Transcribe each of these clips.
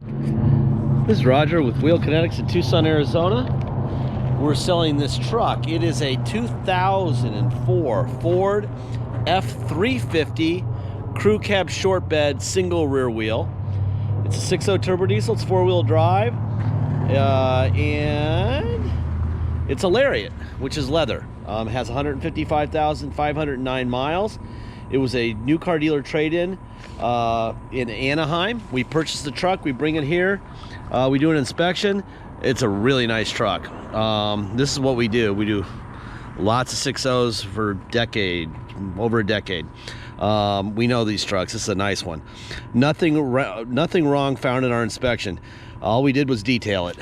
This is Roger with Wheel Kinetcs in Tucson, Arizona. We're selling this truck. It is a 2004 Ford F350 crew cab short bed single rear wheel. It's a 6.0 turbo diesel. It's 4-wheel drive, and it's a Lariat, which is leather. It has 155,509 miles. It was a new car dealer trade-in Anaheim. We purchased the truck. We bring it here. We do an inspection. It's a really nice truck. This is what we do. We do lots of 6.0s for over a decade. We know these trucks. This is a nice one. Nothing wrong found in our inspection. All we did was detail it.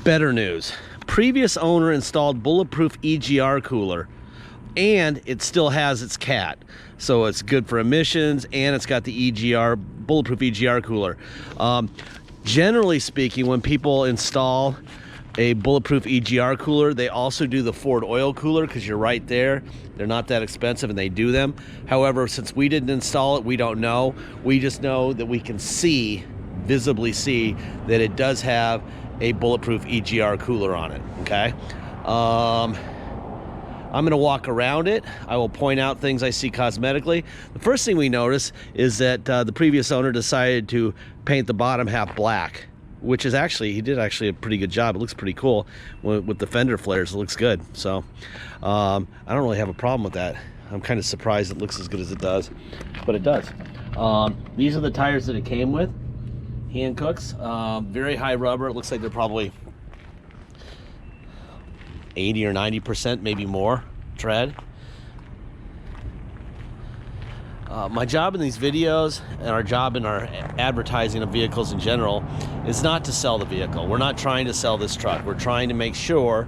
Better news. Previous owner installed bulletproof EGR cooler, and it still has its cat, so it's good for emissions, and it's got the bulletproof EGR cooler. Generally speaking, when people install a bulletproof EGR cooler, they also do the Ford oil cooler, because you're right there. They're not that expensive, and they do them. However, since we didn't install it, we don't know. We just know that we can visibly see that it does have a bulletproof EGR cooler on it. Okay. I'm going to walk around it. I will point out things I see cosmetically. The first thing we notice is that the previous owner decided to paint the bottom half black, which is he did a pretty good job. It looks pretty cool with the fender flares. It looks good. So I don't really have a problem with that. I'm kind of surprised it looks as good as it does, but it does. These are the tires that it came with. Hancooks, very high rubber. It looks like they're probably 80 or 90%, maybe more, tread. My job in these videos, and our job in our advertising of vehicles in general, is not to sell the vehicle. We're not trying to sell this truck. We're trying to make sure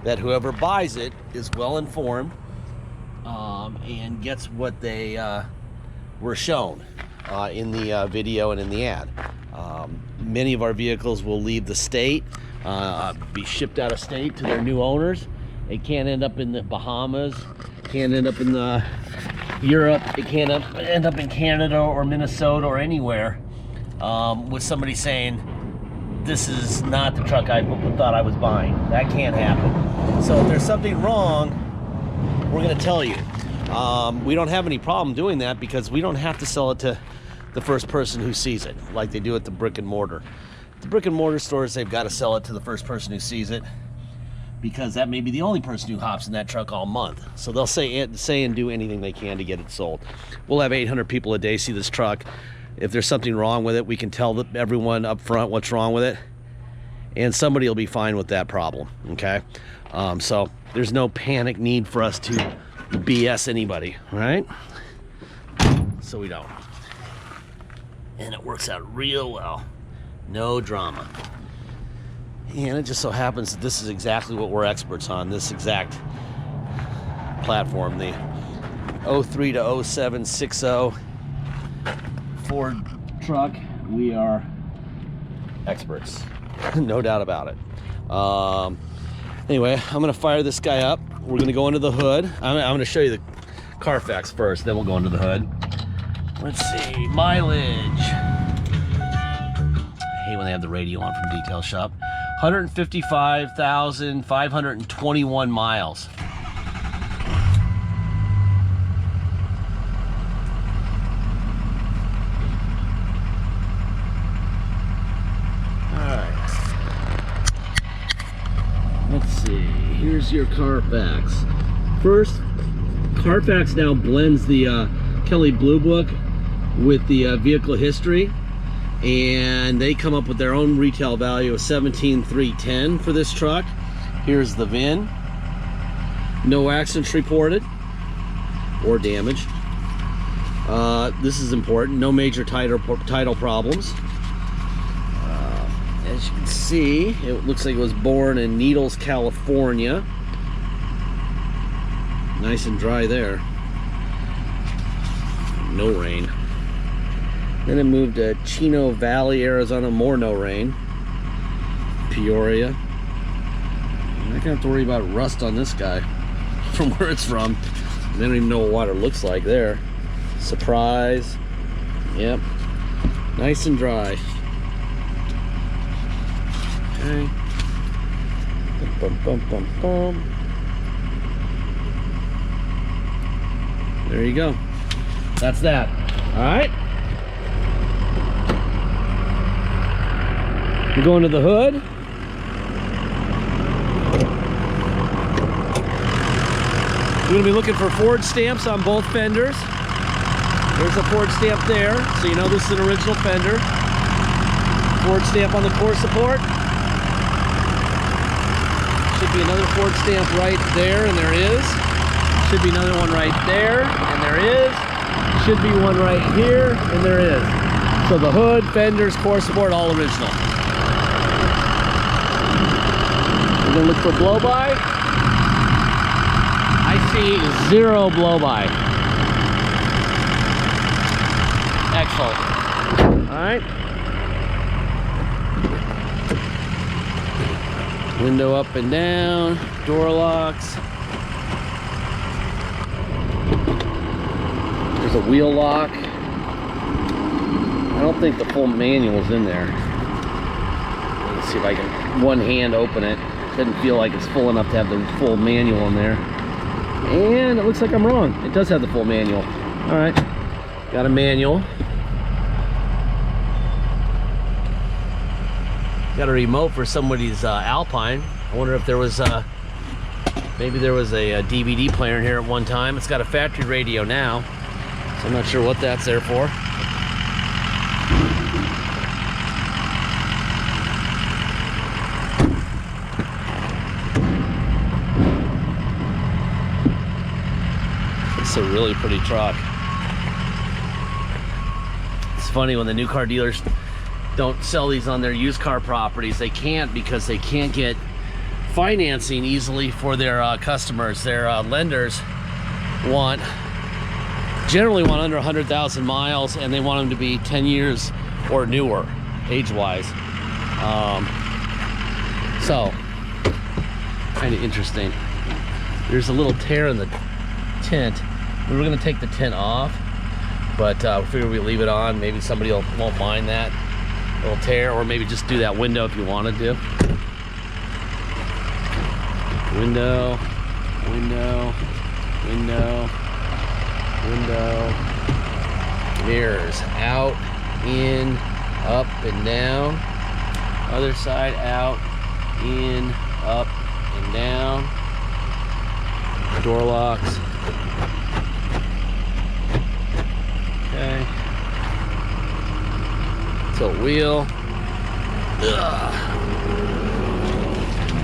that whoever buys it is well informed and gets what they were shown in the video and in the ad. Many of our vehicles will leave the state, be shipped out of state to their new owners. It can't end up in the Bahamas, can't end up in Europe, it can't end up in Canada or Minnesota or anywhere with somebody saying, this is not the truck I thought I was buying. That can't happen. So if there's something wrong, we're going to tell you. We don't have any problem doing that, because we don't have to sell it to the first person who sees it, like they do at the brick and mortar. The brick and mortar stores, they've got to sell it to the first person who sees it, because that may be the only person who hops in that truck all month. So they'll say and do anything they can to get it sold. We'll have 800 people a day see this truck. If there's something wrong with it, we can tell everyone up front what's wrong with it, and somebody will be fine with that problem. Okay, so there's no panic need for us to BS anybody, right? So we don't, and it works out real well. No drama. And it just so happens that this is exactly what we're experts on, this exact platform, the 03 to 07 6.0 Ford truck. We are experts, no doubt about it. Anyway, I'm gonna fire this guy up. We're gonna go under the hood. I'm gonna show you the Carfax first, then we'll go under the hood. Let's see, mileage. I hate when they have the radio on from Detail Shop. 155,521 miles. Alright. Let's see. Here's your Carfax. First, Carfax now blends the Kelley Blue Book with the vehicle history, and they come up with their own retail value of $17,310 for this truck. Here's the VIN. No accidents reported or damage. This is important. No major title problems. As you can see, it looks like it was born in Needles, California. Nice and dry there. No rain. Then it moved to Chino Valley, Arizona, more no rain. Peoria. I'm not gonna have to worry about rust on this guy from where it's from. They don't even know what water looks like there. Surprise. Yep. Nice and dry. Okay. Bum, bum, bum, bum. There you go. That's that. All right. We're going to the hood. We're going to be looking for Ford stamps on both fenders. There's a Ford stamp there, so you know this is an original fender. Ford stamp on the core support. Should be another Ford stamp right there, and there is. Should be another one right there, and there is. Should be one right here, and there is. So the hood, fenders, core support, all original. We're gonna look for blow-by. I see 0 blow-by. Excellent. All right. Window up and down, door locks. There's a wheel lock. I don't think the full manual's in there. Let's see if I can one hand open it. Doesn't feel like it's full enough to have the full manual in there. And it looks like I'm wrong. It does have the full manual. All right, got a manual. Got a remote for somebody's Alpine. I wonder if there was maybe there was a DVD player in here at one time. It's got a factory radio now, so I'm not sure what that's there for. It's a really pretty truck. It's funny when the new car dealers don't sell these on their used car properties. They can't, because they can't get financing easily for their customers. Their lenders generally want under 100,000 miles, and they want them to be 10 years or newer, age-wise. So, kind of interesting. There's a little tear in the tint. We were gonna take the tint off, but we figured we'd leave it on. Maybe somebody won't mind that little tear, or maybe just do that window if you wanted to. Window, window, window, window. Mirrors out, in, up and down. Other side out, in, up and down. Door locks. Okay. Tilt wheel. Ugh.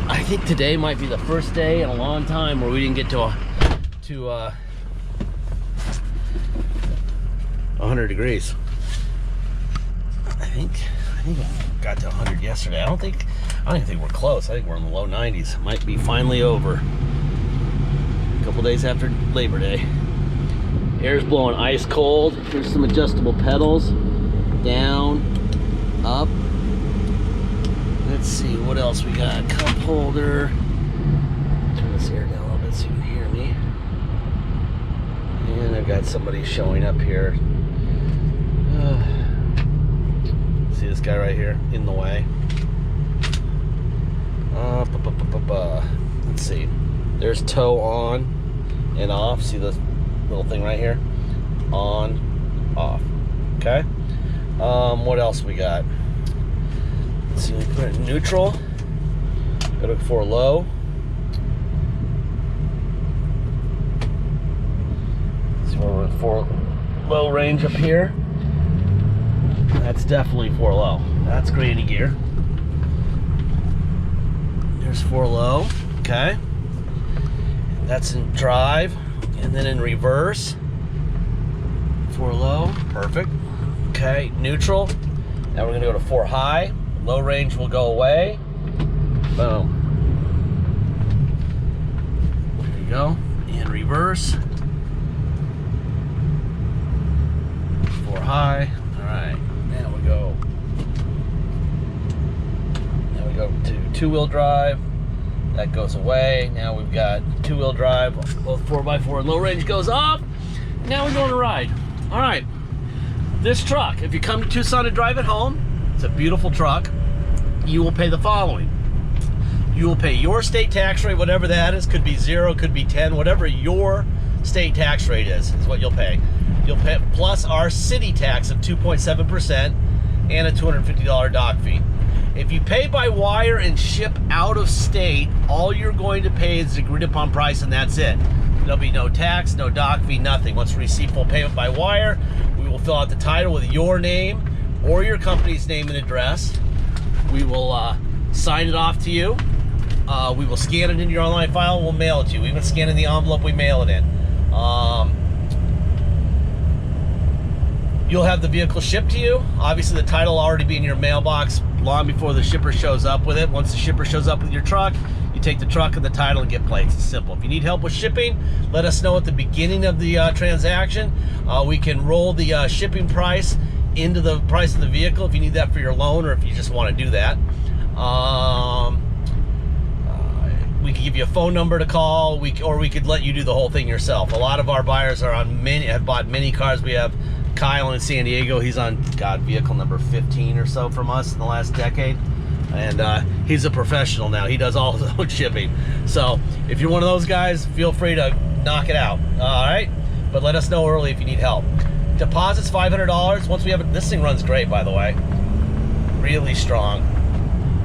I think today might be the first day in a long time where we didn't get to 100 degrees. I think we got to 100 yesterday. I don't even think we're close. I think we're in the low 90s. It might be finally over. A couple days after Labor Day. Air's blowing ice cold. Here's some adjustable pedals. Down, up. Let's see what else we got. Cup holder. Turn this air down a little bit so you can hear me. And I've got somebody showing up here. See this guy right here in the way. Let's see. There's tow on and off. See this little thing right here? On, off. Okay. What else we got? Let's see, we put it in neutral. Go to 4 low. See where we're in 4 low range up here. That's definitely 4 low. That's granny gear. There's 4 low. Okay. That's in drive, and then in reverse. 4 low. Perfect. Okay, neutral. Now we're gonna go to 4 high. Low range will go away. Boom. There you go. And reverse. 4 high. All right. Now we go. Now we go to 2-wheel drive. That goes away. Now we've got 2-wheel drive. Both 4x4. Low range goes off. Now we're going to ride. All right. this truck, if you come to Tucson to drive it home, it's a beautiful truck, you will pay the following. You will pay your state tax rate, whatever that is, could be 0, could be 10, whatever your state tax rate is what you'll pay. You'll pay plus our city tax of 2.7% and a $250 dock fee. If you pay by wire and ship out of state, all you're going to pay is the agreed upon price, and that's it. There'll be no tax, no dock fee, nothing. Once we receive full payment by wire, we will fill out the title with your name or your company's name and address. We will sign it off to you. We will scan it in your online file and we'll mail it to you. Even scan in the envelope, we mail it in. You'll have the vehicle shipped to you. Obviously, the title will already be in your mailbox long before the shipper shows up with it. Once the shipper shows up with your truck, you take the truck and the title and get plates. It's simple. If you need help with shipping, let us know at the beginning of the transaction. We can roll the shipping price into the price of the vehicle if you need that for your loan or if you just want to do that. We could give you a phone number to call, or we could let you do the whole thing yourself. A lot of our buyers are on have bought many cars. We have Kyle in San Diego. He's on vehicle number 15 or so from us in the last decade, and he's a professional now. He does all his own shipping. So if you're one of those guys, feel free to knock it out. All right, but let us know early if you need help. Deposit's $500. Once we have it, this thing runs great, by the way. Really strong.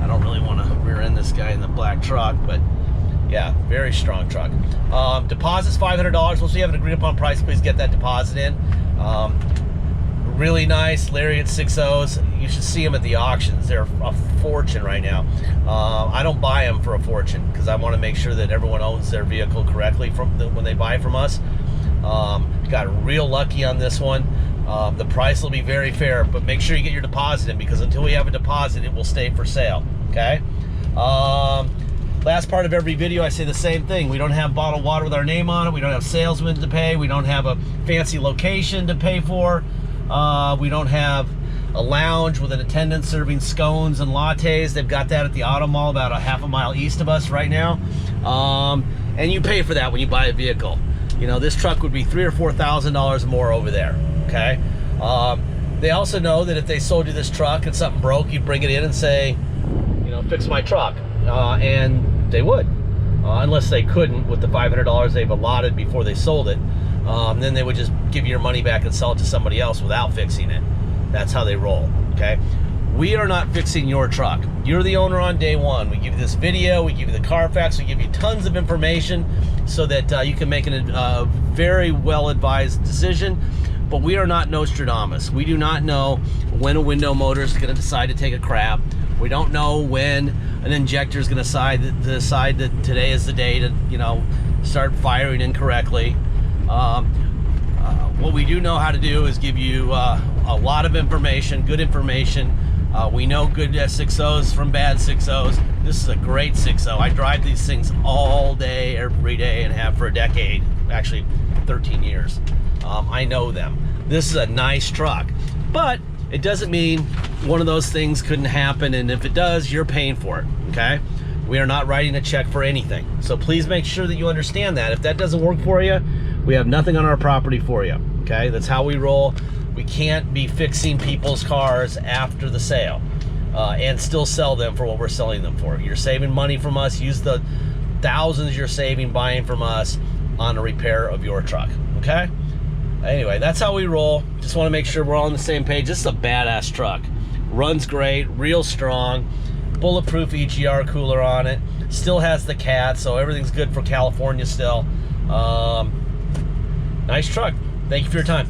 I don't really want to rear end this guy in the black truck, but yeah, very strong truck. Deposit's $500. Once we have an agreed upon price, please get that deposit in. Really nice Lariat 6.0s. You should see them at the auctions. They're a fortune right now. I don't buy them for a fortune because I want to make sure that everyone owns their vehicle correctly when they buy from us. Got real lucky on this one. The price will be very fair, but make sure you get your deposit in, because until we have a deposit, it will stay for sale. Okay. Last part of every video, I say the same thing. We don't have bottled water with our name on it. We don't have salesmen to pay. We don't have a fancy location to pay for. We don't have a lounge with an attendant serving scones and lattes. They've got that at the Auto Mall about a half a mile east of us right now. And you pay for that when you buy a vehicle. You know, this truck would be $3,000 or $4,000 more over there, okay? They also know that if they sold you this truck and something broke, you'd bring it in and say, you know, fix my truck. And they would, unless they couldn't with the $500 they've allotted before they sold it. Then they would just give you your money back and sell it to somebody else without fixing it. That's how they roll, okay? We are not fixing your truck. You're the owner on day one. We give you this video, we give you the Carfax, we give you tons of information so that you can make a very well-advised decision. But we are not Nostradamus. We do not know when a window motor is going to decide to take a crap. We don't know when an injector is going to decide that today is the day to, you know, start firing incorrectly. What we do know how to do is give you a lot of information, good information. We know good 6.0s from bad 6.0s. This is a great 6.0. I drive these things all day, every day, and have for a decade, actually 13 years. I know them. This is a nice truck, but it doesn't mean one of those things couldn't happen, and if it does, you're paying for it, okay? We are not writing a check for anything. So please make sure that you understand that. If that doesn't work for you, we have nothing on our property for you, okay? That's how we roll. We can't be fixing people's cars after the sale and still sell them for what we're selling them for. You're saving money from us. Use the thousands you're saving buying from us on a repair of your truck, okay? Anyway, that's how we roll. Just want to make sure we're all on the same page. This is a badass truck. Runs great, real strong, bulletproof EGR cooler on it. Still has the cat, so everything's good for California still. Nice truck. Thank you for your time.